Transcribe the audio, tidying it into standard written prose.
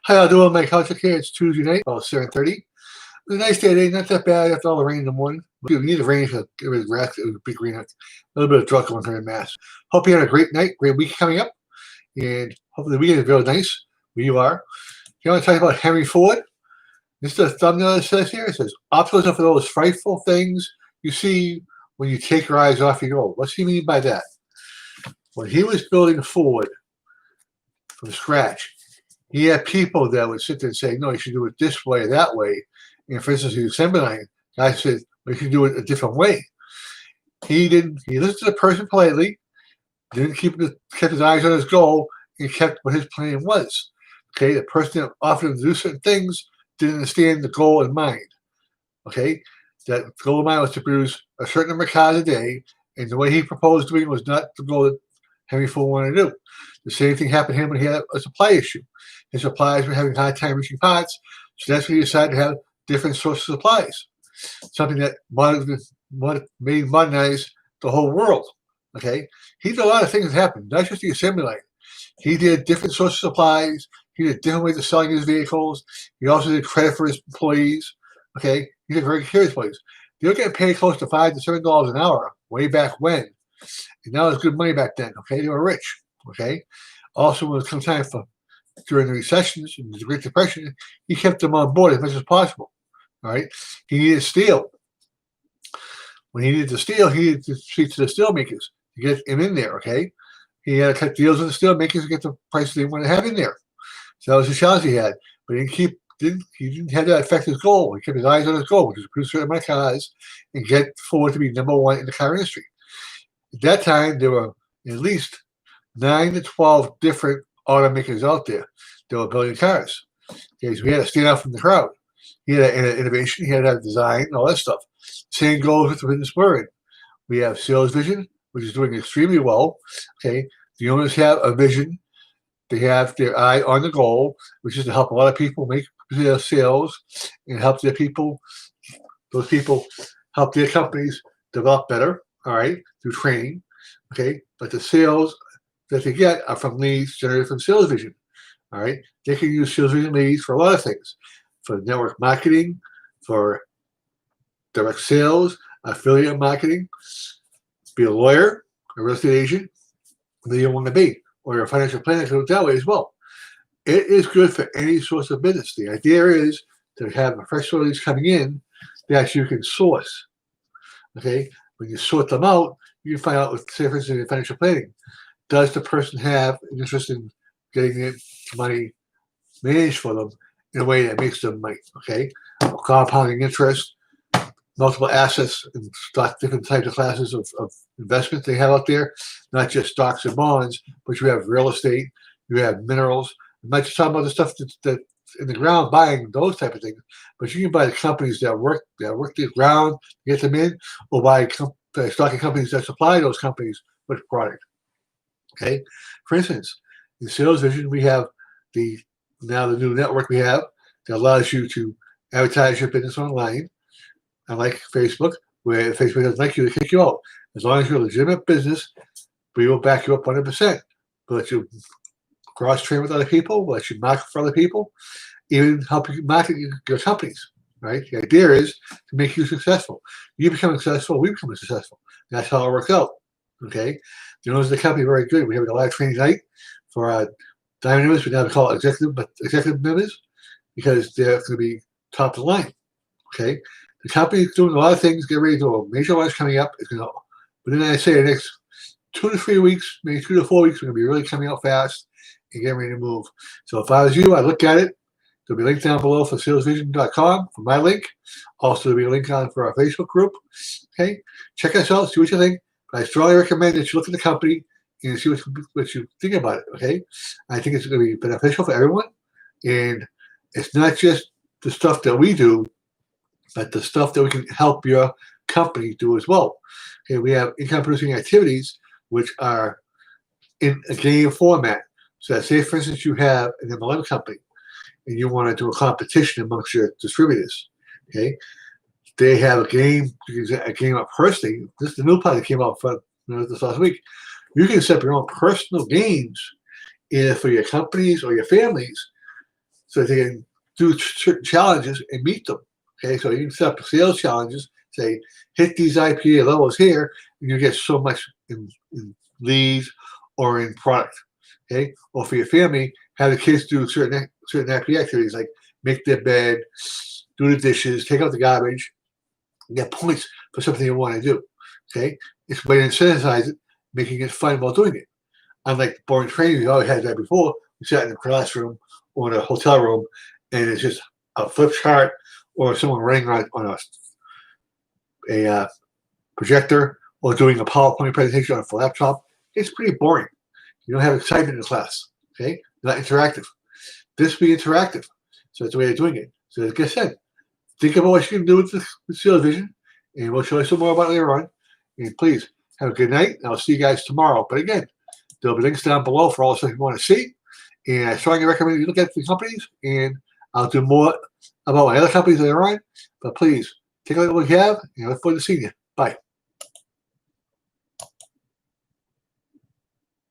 Hi, y'all doing? Mike Houser here. It's Tuesday night, about 7:30. It was a nice day today, not that bad after all the rain in the morning. We need the rain to get rid of grass. It was a big rain. A little bit of drug going through in Mass. Hope you had a great night, great week coming up, and hopefully the weekend is really nice where you are. You want to talk about Henry Ford? This is the thumbnail that says here. It says, obstacles are for those frightful things you see when you take your eyes off your goal. What's he mean by that? When he was building Ford from scratch, he had people that would sit there and say, no, you should do it this way or that way. And for instance, the assembly line, guy said, well, you can do it a different way. He didn't. He listened to the person politely, didn't kept his eyes on his goal, and kept what his plan was. Okay, the person that offered him to do certain things didn't understand the goal in mind. Okay, that goal in mind was to produce a certain number of cars a day, and the way he proposed doing was not the goal that Henry Ford wanted to do. The same thing happened to him when he had a supply issue. His suppliers were having a hard time reaching parts, so that's when he decided to have different sources of supplies. Something that made modernize the whole world. Okay, he did a lot of things that happened, not just the assembly line. He did different sources of supplies. He did different ways of selling his vehicles. He also did credit for his employees. Okay, he did very care for his employees. They were getting paid close to $5 to $7 an hour way back when, and that was good money back then. Okay, they were rich. Okay, also when it comes time for during the recessions and the Great Depression, he kept them on board as much as possible. All right, he needed steel. When he needed the steel, he needed to speak to the steel makers to get him in there. Okay, he had to cut deals with the steel makers to get the prices they wanted to have in there. So that was the challenge he had. But he didn't have that affect his goal. He kept his eyes on his goal, which was to produce certain amount of cars and get Ford to be number one in the car industry. At that time, there were at least 9 to 12 different automakers out there that were building cars. Okay, so he had to stand out from the crowd. He had an innovation, he had to have design, and all that stuff. Same goes with the business we're in. We have sales vision, which is doing extremely well. Okay, the owners have a vision. They have their eye on the goal, which is to help a lot of people make their sales and help their people. Those people help their companies develop better. All right, through training. Okay, but the sales that they get are from leads generated from sales vision. All right, they can use sales vision leads for a lot of things, for network marketing, for direct sales, affiliate marketing, be a lawyer, a real estate agent, whatever you want to be, or a financial planner can do it that way as well. It is good for any source of business. The idea is to have professional leads coming in that you can source. Okay, when you sort them out, you can find out, say for instance, in financial planning, does the person have an interest in getting the money managed for them in a way that makes them money? Okay, compounding interest, multiple assets and stock, different types of classes of investments they have out there, not just stocks and bonds, but you have real estate, you have minerals. I'm not just talking about the stuff that's in the ground, buying those type of things, but you can buy the companies that work the ground, get them in, or buy stocking companies that supply those companies with product. Okay, for instance, in Sales Vision, we have the new network we have that allows you to advertise your business online. Unlike Facebook, where Facebook doesn't like you to kick you out. As long as you're a legitimate business, we will back you up 100%. We'll let you cross-train with other people, we'll let you market for other people, even help you market your companies, right? The idea is to make you successful. You become successful, we become successful. That's how it works out, okay? The owners of the company are very good. We have a live training night for our diamond members. We now call it executive members because they're going to be top of the line, okay? The company is doing a lot of things. Get ready to do a major launch coming up. It's going to, but then I say the next 2 to 3 weeks, maybe 2 to 4 weeks, we're going to be really coming out fast and getting ready to move. So if I was you, I'd look at it. There'll be a link down below for salesvision.com for my link. Also, there'll be a link on for our Facebook group. Okay, check us out, see what you think. But I strongly recommend that you look at the company and see what you think about it. Okay, I think it's going to be beneficial for everyone, and it's not just the stuff that we do, but the stuff that we can help your company do as well. Okay, we have income-producing activities which are in a game format. So say, for instance, you have an MLM company and you want to do a competition amongst your distributors. Okay, they have a game up personally. This is the new part that came out this last week. You can set up your own personal games, either for your companies or your families, so they can do certain challenges and meet them. Okay, so you can set up sales challenges. Say hit these IPA levels here, and you get so much in leads or in product. Okay, or for your family, have the kids do certain IPA activities like make their bed, do the dishes, take out the garbage, and get points for something you want to do. Okay, it's a way to incentivize it, making it fun while doing it. Unlike boring training we always had that before, we sat in the classroom or in a hotel room, and it's just a flip chart or someone writing on a projector or doing a PowerPoint presentation on a laptop. It's pretty boring. You don't have excitement in the class. Okay, not interactive. This be interactive. So that's the way of doing it. So like I said, think about what you can do with the Seal Vision, and we'll show you some more about it later on. And please have a good night, and I'll see you guys tomorrow. But again, there'll be links down below for all the stuff you want to see. And I strongly recommend you look at the companies, and I'll do more about my other companies later on. But please take a look at what we have, and I look forward to seeing you. Bye.